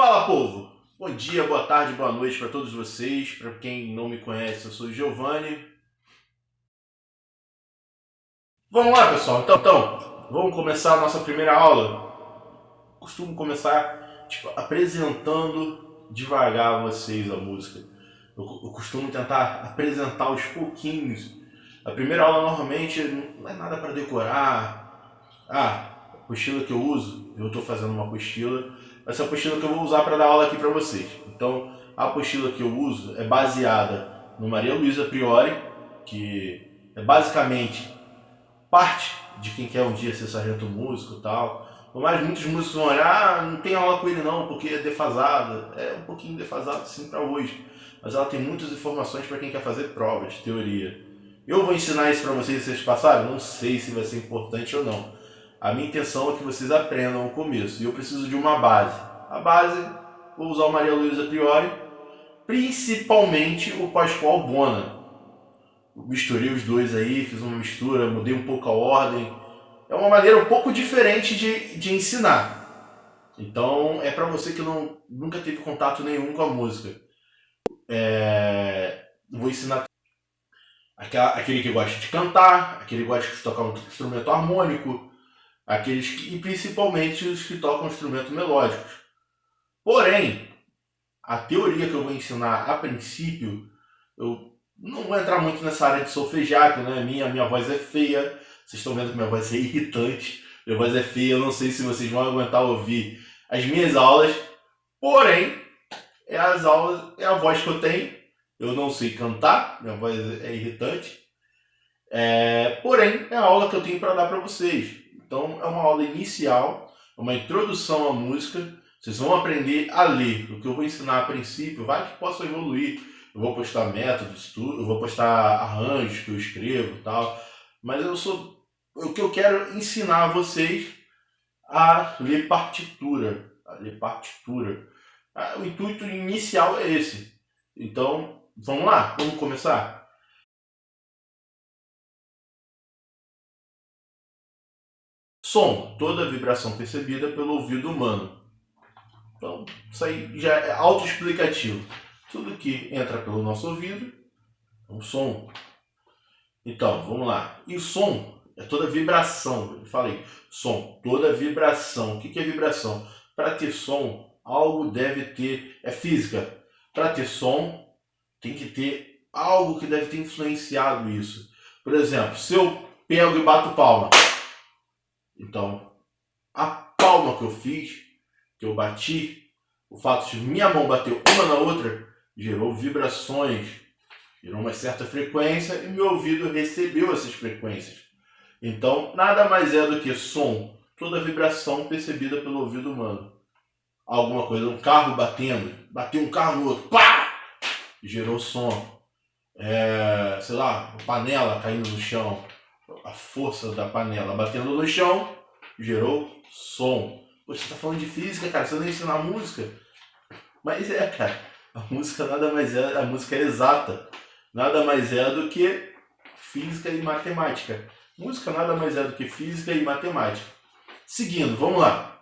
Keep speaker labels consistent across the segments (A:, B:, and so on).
A: Fala, povo! Bom dia, boa tarde, boa noite para todos vocês. Para quem não me conhece, eu sou o Giovanni. Vamos lá, pessoal. Então, vamos começar a nossa primeira aula. Costumo começar apresentando devagar a vocês a música. Eu costumo tentar apresentar aos pouquinhos. A primeira aula normalmente não é nada para decorar. A apostila que eu uso, eu estou fazendo uma apostila. Essa apostila que eu vou usar para dar aula aqui para vocês. Então, a apostila que eu uso é baseada no Maria Luísa Priori, que é basicamente parte de quem quer um dia ser sargento músico e tal. Mas muitos músicos vão olhar, não tem aula com ele não, porque é defasada. É um pouquinho defasado sim para hoje. Mas ela tem muitas informações para quem quer fazer prova de teoria. Eu vou ensinar isso para vocês se vocês passarem? Não sei se vai ser importante ou não. A minha intenção é que vocês aprendam o começo. E eu preciso de uma base. A base, vou usar o Maria Luísa Priori, principalmente o Pascoal Bona. Misturei os dois aí, fiz uma mistura, mudei um pouco a ordem. É uma maneira um pouco diferente de ensinar. Então é para você que nunca teve contato nenhum com a música. Vou ensinar aquele que gosta de cantar, aquele que gosta de tocar um instrumento harmônico, e principalmente os que tocam instrumentos melódicos. Porém, a teoria que eu vou ensinar a princípio, eu não vou entrar muito nessa área de solfejar, né? Minha voz é feia, vocês estão vendo que minha voz é irritante, minha voz é feia, eu não sei se vocês vão aguentar ouvir as minhas aulas, porém, é a voz que eu tenho, eu não sei cantar, minha voz é irritante, porém, é a aula que eu tenho para dar para vocês. Então, é uma aula inicial, uma introdução à música. Vocês vão aprender a ler. O que eu vou ensinar a princípio vai que possa evoluir. Eu vou postar métodos, eu vou postar arranjos que eu escrevo e tal. Mas o que eu quero ensinar a vocês a ler partitura. O intuito inicial é esse. Então, vamos lá, vamos começar? Som, toda vibração percebida pelo ouvido humano. Então, isso aí já é autoexplicativo. Tudo que entra pelo nosso ouvido é um som. Então, vamos lá. E o som é toda vibração. Eu falei, som, toda vibração. O que é vibração? Para ter som, algo deve ter... É física. Para ter som, tem que ter algo que deve ter influenciado isso. Por exemplo, se eu pego e bato palma, então, a palma que eu fiz, que eu bati, o fato de minha mão bater uma na outra, gerou vibrações, gerou uma certa frequência e meu ouvido recebeu essas frequências. Então, nada mais é do que som, toda vibração percebida pelo ouvido humano. Alguma coisa, um carro bateu um carro no outro, pá! Gerou som. Sei lá, uma panela caindo no chão, a força da panela batendo no chão, gerou som. Você está falando de física, cara, você não ensina música. Mas cara, a música nada mais é, a música é exata. Nada mais é do que física e matemática. Música nada mais é do que física e matemática. Seguindo, vamos lá.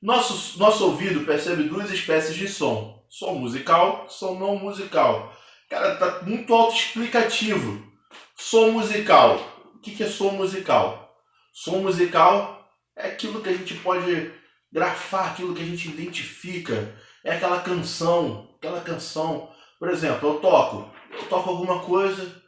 A: Nosso ouvido percebe duas espécies de som. Som musical, som não musical. Cara, tá muito autoexplicativo. Som musical. O que é som musical? Som musical é aquilo que a gente pode grafar, aquilo que a gente identifica. É aquela canção. Por exemplo, eu toco alguma coisa.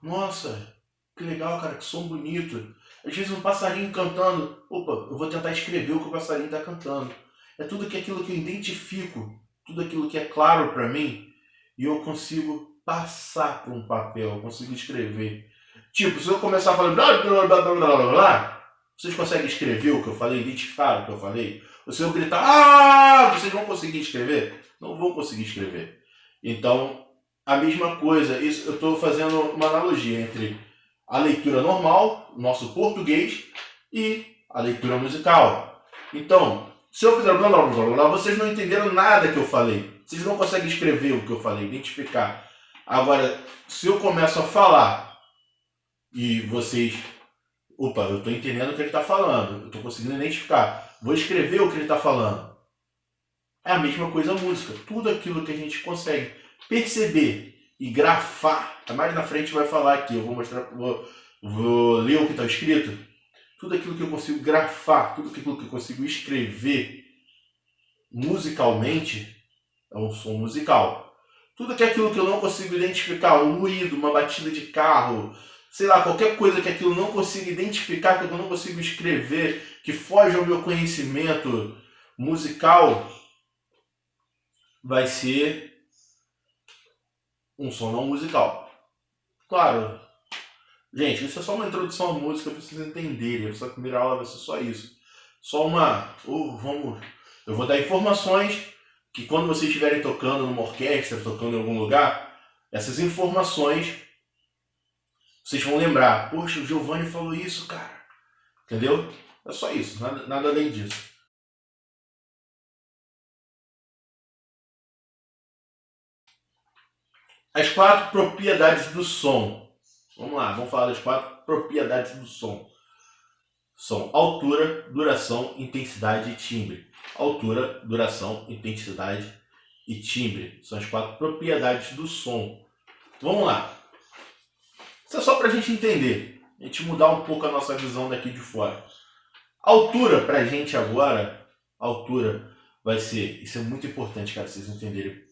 A: Nossa, que legal, cara, que som bonito. Às vezes um passarinho cantando. Opa, eu vou tentar escrever o que o passarinho está cantando. É tudo aquilo que eu identifico, tudo aquilo que é claro para mim, e eu consigo passar para um papel, eu consigo escrever. Tipo, se eu começar a falar blá blá blá blá blá blá blá, vocês conseguem escrever o que eu falei, identificar o que eu falei? Ou se eu gritar, vocês vão conseguir escrever? Não vão conseguir escrever. Então, a mesma coisa, isso eu estou fazendo uma analogia entre a leitura normal, nosso português, e a leitura musical. Então, se eu fizer blá blá blá blá, vocês não entenderam nada que eu falei. Vocês não conseguem escrever o que eu falei, identificar. Agora, se eu começo a falar e vocês... Opa, eu estou entendendo o que ele está falando, eu estou conseguindo identificar. Vou escrever o que ele está falando. É a mesma coisa a música. Tudo aquilo que a gente consegue perceber e grafar. Mais na frente vai falar aqui, eu vou mostrar, vou ler o que está escrito. Tudo aquilo que eu consigo grafar, tudo aquilo que eu consigo escrever musicalmente é um som musical. Tudo aquilo que eu não consigo identificar, um ruído, uma batida de carro, sei lá, qualquer coisa que aquilo não consigo identificar, que eu não consigo escrever, que foge ao meu conhecimento musical, vai ser um som não musical. Claro, gente, isso é só uma introdução à música para vocês entenderem. Essa primeira aula vai ser só isso. Só uma... eu vou dar informações que quando vocês estiverem tocando numa orquestra, tocando em algum lugar, essas informações vocês vão lembrar. Poxa, o Giovanni falou isso, cara. Entendeu? É só isso, nada além disso. As 4 propriedades do som. Vamos lá, vamos falar das 4 propriedades do som. São altura, duração, intensidade e timbre. Altura, duração, intensidade e timbre. São as 4 propriedades do som. Vamos lá. Isso é só para a gente entender. A gente mudar um pouco a nossa visão daqui de fora. Altura, para a gente agora, altura vai ser... Isso é muito importante, cara, vocês entenderem.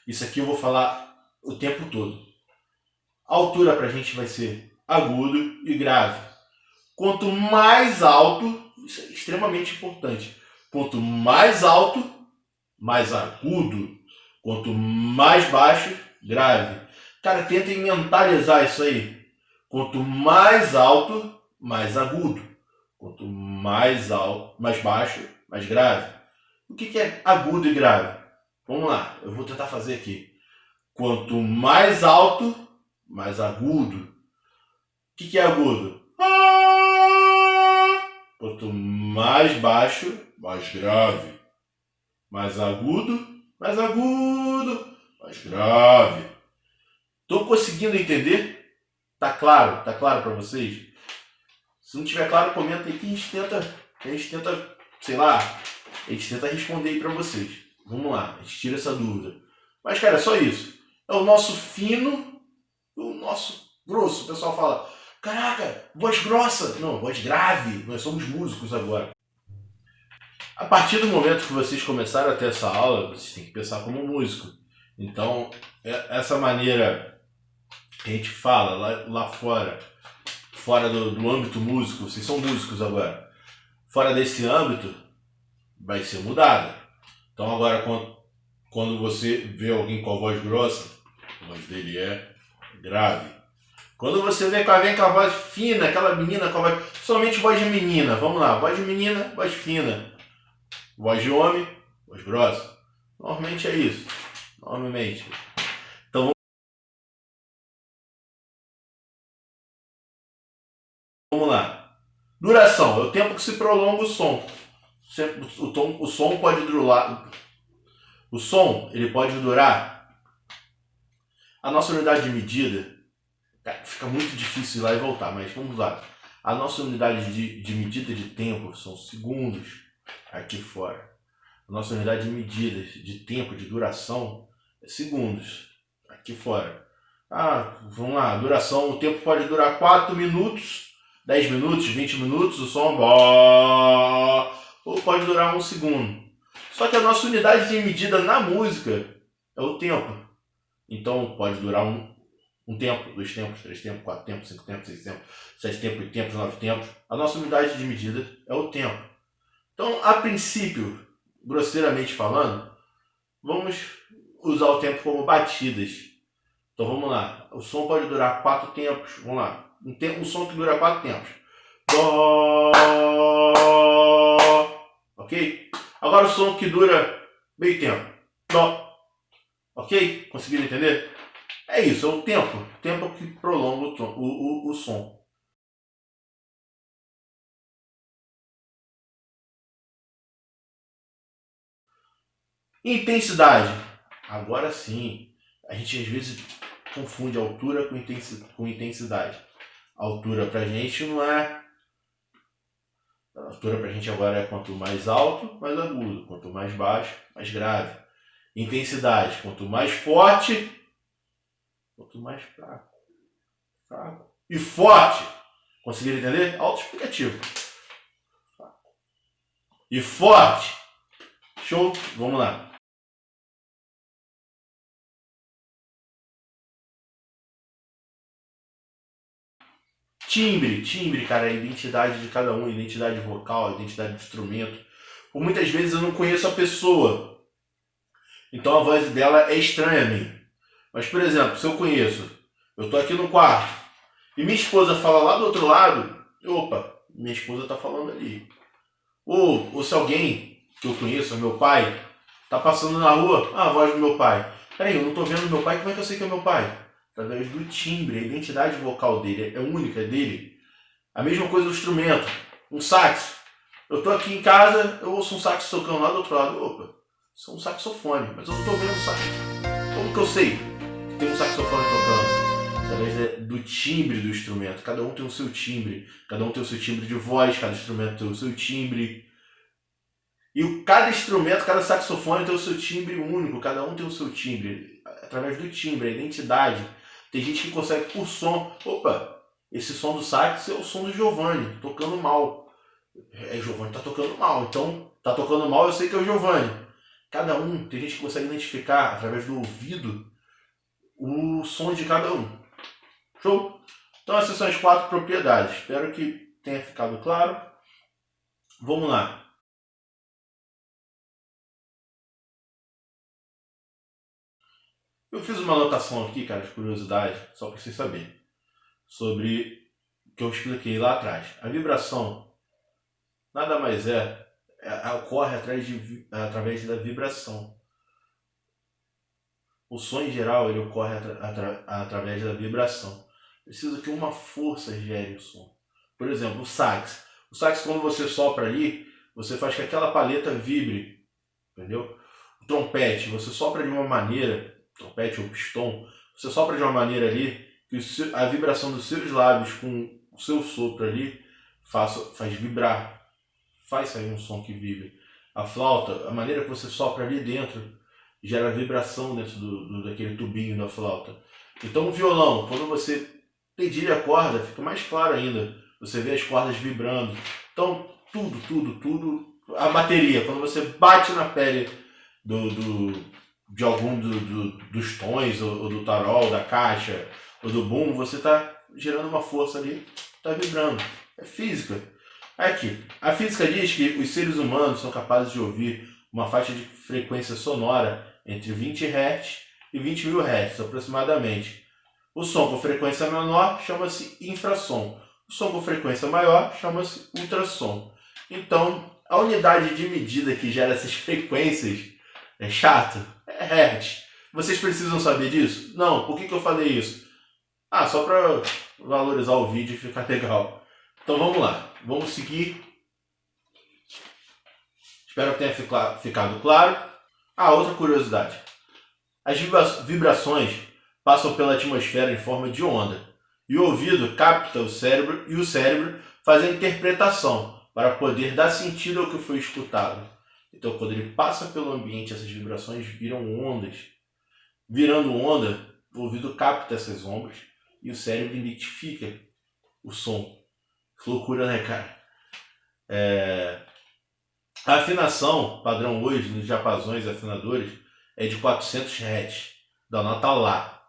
A: Isso aqui eu vou falar o tempo todo. A altura para a gente vai ser agudo e grave. Quanto mais alto, isso é extremamente importante. Quanto mais alto, mais agudo. Quanto mais baixo, grave. Cara, tentem mentalizar isso aí. Quanto mais alto, mais agudo. Quanto mais alto, mais baixo, mais grave. O que é agudo e grave? Vamos lá, eu vou tentar fazer aqui. Quanto mais alto, mais agudo. O que é agudo? Quanto mais baixo, mais grave. Mais agudo, mais grave. Estou conseguindo entender? Tá claro? Tá claro para vocês? Se não tiver claro, comenta aí que a gente tenta, sei lá, a gente tenta responder aí para vocês. Vamos lá, a gente tira essa dúvida. Mas, cara, é só isso. É o nosso fino e o nosso grosso. O pessoal fala, caraca, voz grossa. Não, voz grave. Nós somos músicos agora. A partir do momento que vocês começaram a ter essa aula, vocês têm que pensar como músico. Então, essa maneira que a gente fala lá fora do âmbito músico, vocês são músicos agora, fora desse âmbito, vai ser mudada. Então agora, quando você vê alguém com a voz grossa, a voz dele é grave. Quando você vê com alguém com a voz fina, aquela menina com a voz... Somente voz de menina, vamos lá, voz de menina, voz fina. Voz de homem, voz grossa. Normalmente é isso. Normalmente. Então vamos lá. Duração é o tempo que se prolonga o som. O som pode durar. O som ele pode durar. A nossa unidade de medida, fica muito difícil ir lá e voltar, mas vamos lá. A nossa unidade de medida de tempo são segundos aqui fora. A nossa unidade de medida de tempo, de duração, é segundos aqui fora. Vamos lá, duração, o tempo pode durar 4 minutos, 10 minutos, 20 minutos, o som ou pode durar 1 segundo. Só que a nossa unidade de medida na música é o tempo. Então pode durar um tempo, 2 tempos, 3 tempos, 4 tempos, 5 tempos, 6 tempos, 7 tempos, 8 tempos, 9 tempos. A nossa unidade de medida é o tempo. Então, a princípio, grosseiramente falando, vamos usar o tempo como batidas. Então vamos lá. O som pode durar 4 tempos. Vamos lá. Um som que dura 4 tempos. Dó. Ok? Agora o som que dura meio tempo. Dó. Ok? Conseguiram entender? É isso, é o tempo. O tempo que prolonga o som. Intensidade. Agora sim. A gente às vezes confunde altura com intensidade. A altura pra gente não é A altura pra gente agora é quanto mais alto, mais agudo. Quanto mais baixo, mais grave. Intensidade, quanto mais forte, quanto mais fraco. Fraco e forte. Conseguiram entender? Autoexplicativo. Fraco e forte. Show? Vamos lá. Timbre, cara, é a identidade de cada um, identidade vocal, identidade de instrumento. Por muitas vezes eu não conheço a pessoa, então a voz dela é estranha a mim. Mas, por exemplo, se eu conheço, eu tô aqui no quarto, e minha esposa fala lá do outro lado, opa, minha esposa tá falando ali. Ou se alguém que eu conheço, meu pai, tá passando na rua, a voz do meu pai. Peraí, eu não tô vendo meu pai, como é que eu sei que é meu pai? Através do timbre, a identidade vocal dele é única dele. A mesma coisa do instrumento, um sax. Eu tô aqui em casa, eu ouço um sax tocando lá do outro lado. Opa, isso é um saxofone, mas eu não tô vendo o sax. Como que eu sei que tem um saxofone tocando? Através do timbre do instrumento. Cada um tem o seu timbre. Cada um tem o seu timbre de voz, cada instrumento tem o seu timbre. E cada instrumento, cada saxofone tem o seu timbre único. Cada um tem o seu timbre. Através do timbre, a identidade. Tem gente que consegue por som. Opa, esse som do sax é o som do Giovanni, tocando mal. Giovanni tá tocando mal, então tá tocando mal, eu sei que é o Giovanni. Cada um, tem gente que consegue identificar através do ouvido o som de cada um. Show? Então essas são as 4 propriedades. Espero que tenha ficado claro. Vamos lá. Eu fiz uma anotação aqui, cara, de curiosidade, só para vocês saberem, sobre o que eu expliquei lá atrás. A vibração nada mais ocorre através da vibração. O som em geral ele ocorre através da vibração. Precisa que uma força gere o som. Por exemplo, o sax. O sax, quando você sopra ali, você faz que aquela paleta vibre. Entendeu? O trompete, você sopra de uma maneira, trompete ou pistão, você sopra de uma maneira ali que a vibração dos seus lábios com o seu sopro ali faz vibrar. Faz sair um som que vibre. A flauta, a maneira que você sopra ali dentro, gera vibração dentro daquele tubinho da flauta. Então o violão, quando você dedilha a corda, fica mais claro ainda. Você vê as cordas vibrando. Então tudo. A bateria, quando você bate na pele de algum dos tons, ou do tarol, da caixa, ou do boom, você está gerando uma força ali, está vibrando. É física. Aqui, a física diz que os seres humanos são capazes de ouvir uma faixa de frequência sonora entre 20 Hz e 20.000 Hz aproximadamente. O som com frequência menor chama-se infrassom. O som com frequência maior chama-se ultrassom. Então, a unidade de medida que gera essas frequências é chato, é Hertz. Vocês precisam saber disso? Não. Por que eu falei isso? Só para valorizar o vídeo e ficar legal. Então vamos lá. Vamos seguir. Espero que tenha ficado claro. Outra curiosidade. As vibrações passam pela atmosfera em forma de onda. E o ouvido capta o cérebro e o cérebro faz a interpretação para poder dar sentido ao que foi escutado. Então, quando ele passa pelo ambiente, essas vibrações viram ondas. Virando onda, o ouvido capta essas ondas e o cérebro identifica o som. Que loucura, né, cara? A afinação padrão hoje nos diapasões afinadores é de 400 Hz, da nota Lá,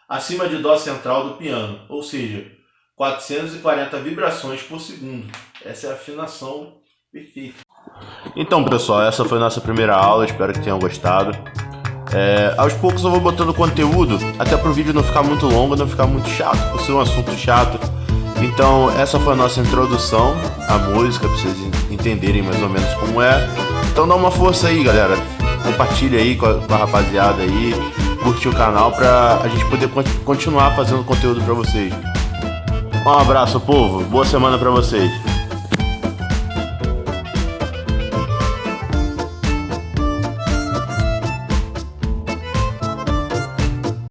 A: acima de Dó central do piano, ou seja, 440 vibrações por segundo. Essa é a afinação perfeita. Então, pessoal, essa foi a nossa primeira aula, espero que tenham gostado. Aos poucos eu vou botando conteúdo, até para o vídeo não ficar muito longo, não ficar muito chato, por ser um assunto chato. Então, essa foi a nossa introdução à música, para vocês entenderem mais ou menos como é. Então dá uma força aí, galera. Compartilha aí com a rapaziada aí, curte o canal para a gente poder continuar fazendo conteúdo para vocês. Um abraço, povo. Boa semana para vocês.